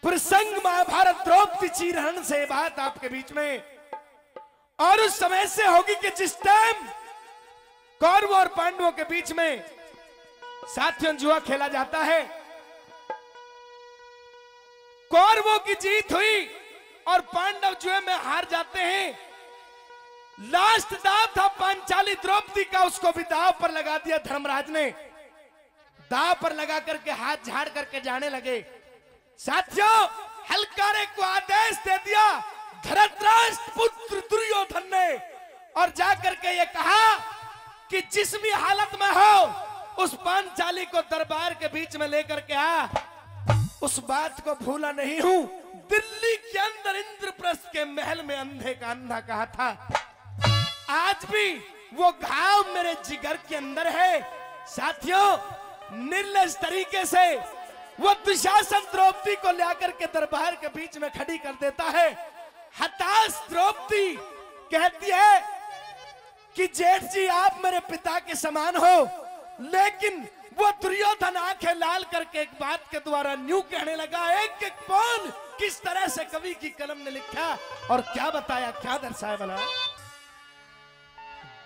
प्रसंग महाभारत द्रौपदी चीरहरण से बात आपके बीच में, और उस समय से होगी कि जिस टाइम कौरवों और पांडवों के बीच में साथियों जुआ खेला जाता है, कौरवों की जीत हुई और पांडव जुए में हार जाते हैं। लास्ट दाव था पांचाली द्रौपदी का, उसको भी दाव पर लगा दिया धर्मराज ने। दाव पर लगा करके हाथ झाड़ करके जाने लगे। साथियों, हलकारे को आदेश दे दिया धृतराष्ट्र पुत्र दुर्योधन ने, और जाकर के ये कहा कि जिस भी हालत में हो उस पांचाली को दरबार के बीच में लेकर के आ। उस बात को भूला नहीं हूं, दिल्ली के अंदर इंद्रप्रस्थ के महल में अंधे का अंधा कहा था। आज भी वो घाव मेरे जिगर के अंदर है। साथियों, निर्लज तरीके से वो दुशासन द्रौपदी को लेकर के दरबार के बीच में खड़ी कर देता है। हताश द्रौपदी कहती है कि जेठ जी आप मेरे पिता के समान हो, लेकिन वो दुर्योधन आंखें लाल करके एक बात के द्वारा न्यू कहने लगा, एक एक पौन किस तरह से कवि की कलम ने लिखा और क्या बताया, क्या दर्शाया भला।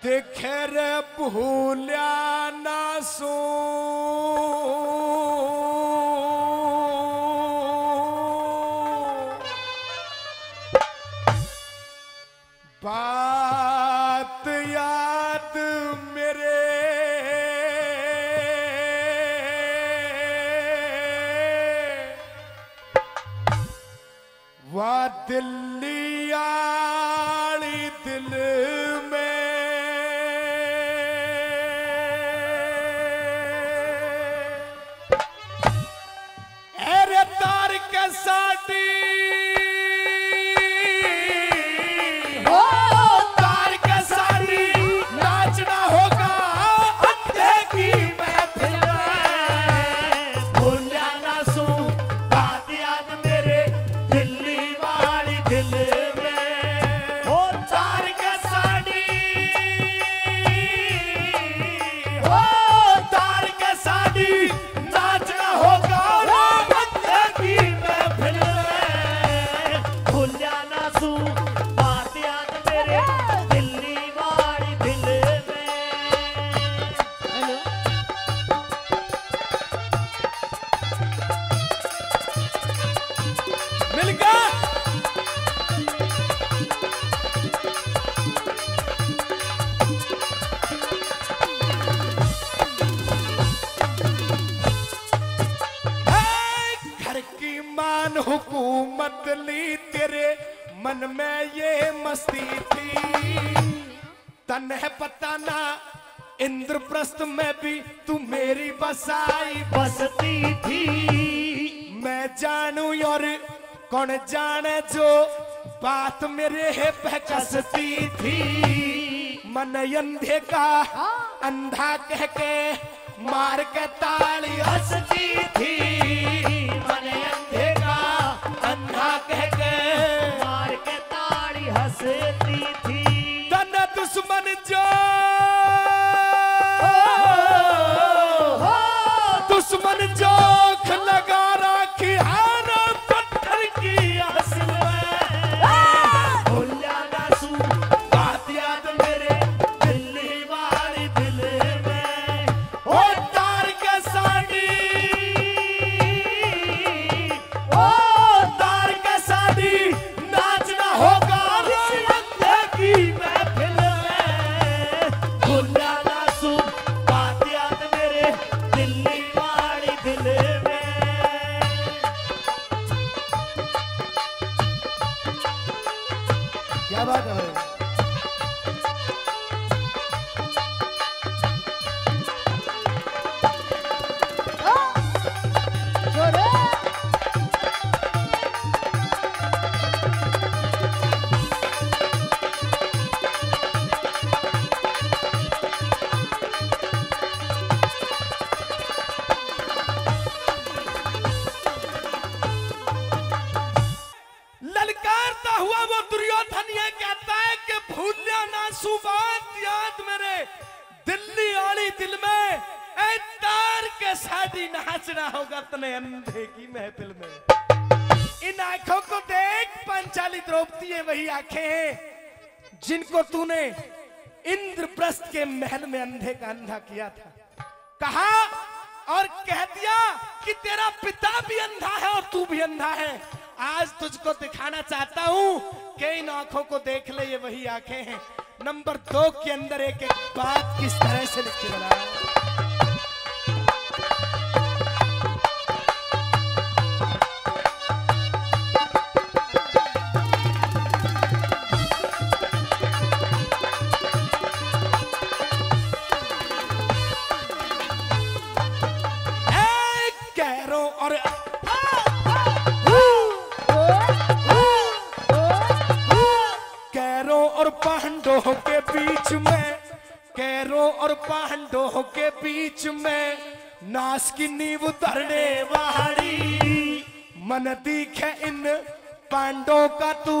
देखे रे भूल्या ना सो बात याद मेरे, वाह दिल्ली आली दिल में, अरे तार के साटी हुकूमत ली तेरे मन में ये मस्ती थी, तन्हे पता ना इंद्रप्रस्थ में भी तू मेरी बसाई बसती थी। मैं जानू और कौन जाने जो बात मेरे है बहकसती थी। मन अंधे का अंधा कह के मार के ताली हंसती थी। मन अंधे का अंधा कह के मार के ताली हंसती थी। तन दुश्मन जो दुश्मन जोख लगा राखी हार पत्थर की असल में। भूलिया ना सू बात याद मेरे दिल्ली वाली दिल में। ओ तार के साड़ी, ओ तार के साड़ी नाचना होगा रंगे की महफिल में। भूलिया ना सू बात याद मेरे दिल्ली वाली दिल में। क्या बात है भाई? ललकारता हुआ वो दुर्योधन ये कहता है कि भूलिया ना सू बात याद मेरे दिल्ली वाली दिल में। ऐ तार के शादी नाचना होगा तने अंधे की महफिल में। आंखों को देख, पांचाली द्रौपदी है वही आंखें हैं जिनको तूने इंद्रप्रस्थ के महल में अंधे का अंधा किया था। कहा और कह दिया कि तेरा पिता भी अंधा है और तू भी अंधा है। आज तुझको दिखाना चाहता हूं कि इन आंखों को देख ले, ये वही आंखें हैं। नंबर 2 के अंदर एक एक बात किस तरह से लिख के बनाया। पांडवों के बीच में, कैरों और पांडवों के बीच में नाश की नींव धरने वाली। मन दिखे इन पांडवों का तू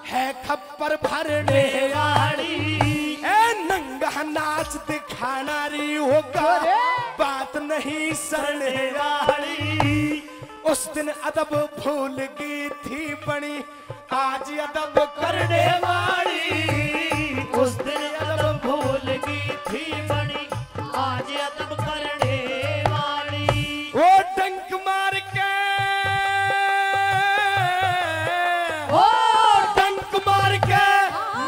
है खप्पर भरने वाली। ए नंगा नाच दिखाना री होगा, बात नहीं सरने वाली। उस दिन अदब भूल गई थी बनी, आज अदब करने वाली। उस दिन अदब भूल गई थी बनी, आज अदब करने वाली। वो डंक मार के, ओ डंक मार के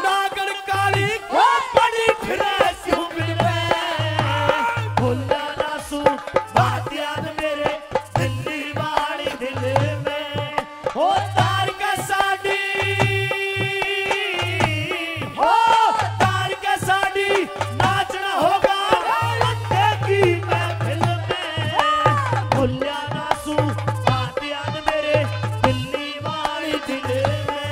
नागन काली वो बड़ी फिरे सुबिन में। भूला ना सू बात याद मेरे दिल्ली वाली दिल में। हो तार का साड़ी, हो तार का साड़ी नाचना होगा लंडे की महफिल में। भूला ना सू बात याद मेरे दिल्ली वाली दिल में।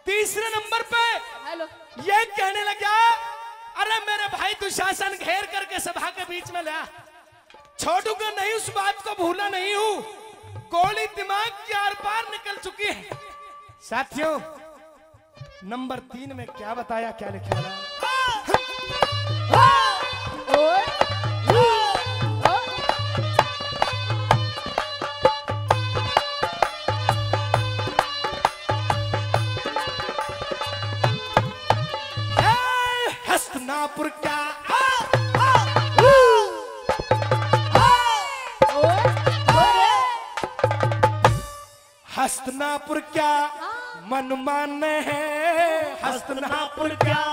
तीसरे नंबर पे ये कहने लगा, अरे मेरे भाई दुशासन घेर करके सभा के बीच में लाया, छोड़ूंगा नहीं, उस बात को भूला नहीं हूं। गोली दिमाग के आर पार निकल चुकी है। साथियों नंबर 3 में क्या बताया, क्या लिखा है? हस्तिनापुर का हस्तिनापुर क्या मन माने है, हस्तिनापुर क्या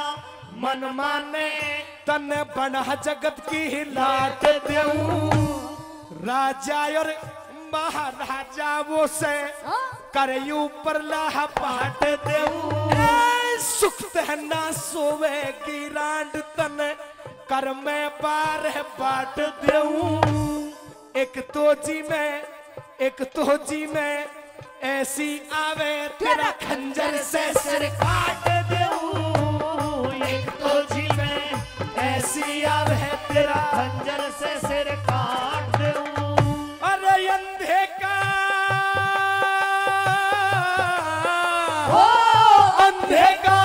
मन माने। तन बना जगत की लाट देऊं, राजा और महाराजाओं से करयू पर लाह पाट देऊं। सुक्त है ना सोवे की रांड तन कर में पार है बाट देऊं। एक तो जी में ऐसी आवे तेरा खंजर से सिर काट देऊं। एक तो जी में ऐसी आवे तेरा खंजर से सिर काट दूं। अरे अंधे का, ओ अंधे का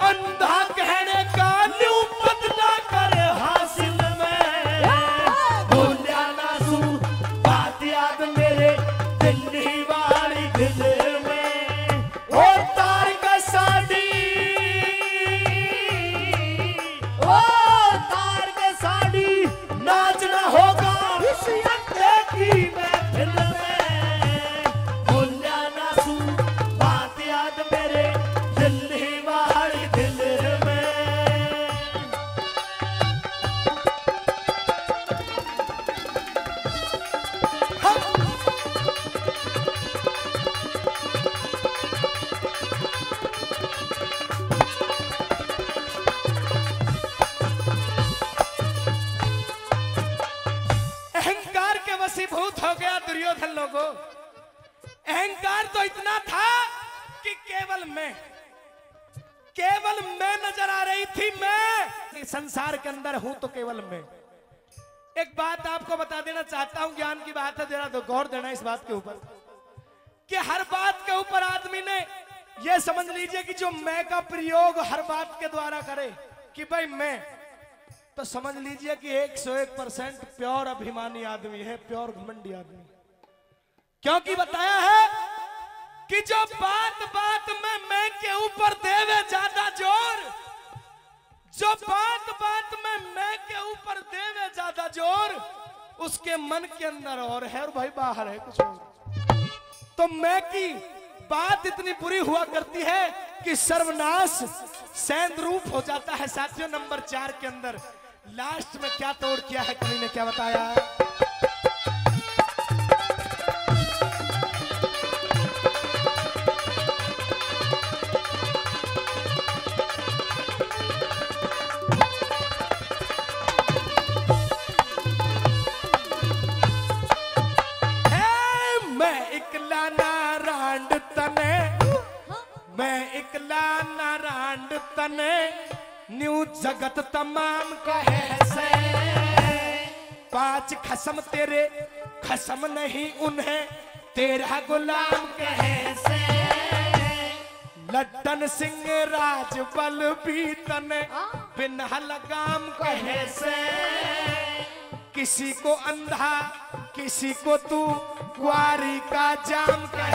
अंधा कहने का न्यू बदला कर हासिल में। भूलिया ना सू बात याद मेरे दिल्ली वाली दिल में। ओ तार का साड़ी, ओ तार के साड़ी नाचना होगा इस अंधे की महफिल में। भूलिया ना सू बात याद मेरे दिल्ली वाली दिल में। बैठल लोगों, अहंकार तो इतना था कि केवल मैं नजर आ रही थी। मैं संसार के अंदर हूं तो केवल मैं। एक बात आपको बता देना चाहता हूं, ज्ञान की बात है, जरा तो गौर देना इस बात के ऊपर कि हर बात के ऊपर आदमी ने यह समझ लीजिए कि जो मैं का प्रयोग हर बात के द्वारा करे कि भाई मैं, तो समझ लीजिए कि 101% प्योर अभिमानी आदमी है, प्योर घमंडी आदमी। क्योंकि बताया है कि जो बात बात में मैं के ऊपर देवे ज्यादा जोर, जो बात बात में मैं के ऊपर देवे ज्यादा जोर, उसके मन के अंदर और है और भाई बाहर है कुछ और। तो मैं की बात इतनी बुरी हुआ करती है कि सर्वनाश सैंद रूप हो जाता है। साथियों, नंबर 4 के अंदर लास्ट में क्या तोड़ किया है, कवि ने क्या बताया है? तने न्यू जगत तमाम कहे से, 5 खसम तेरे खसम नहीं उन्हें तेरा गुलाम कहे से। लड्डन सिंह राज बल भी तने बिना लगाम कहे से। किसी को अंधा किसी को तू ग्वारी का जाम कहे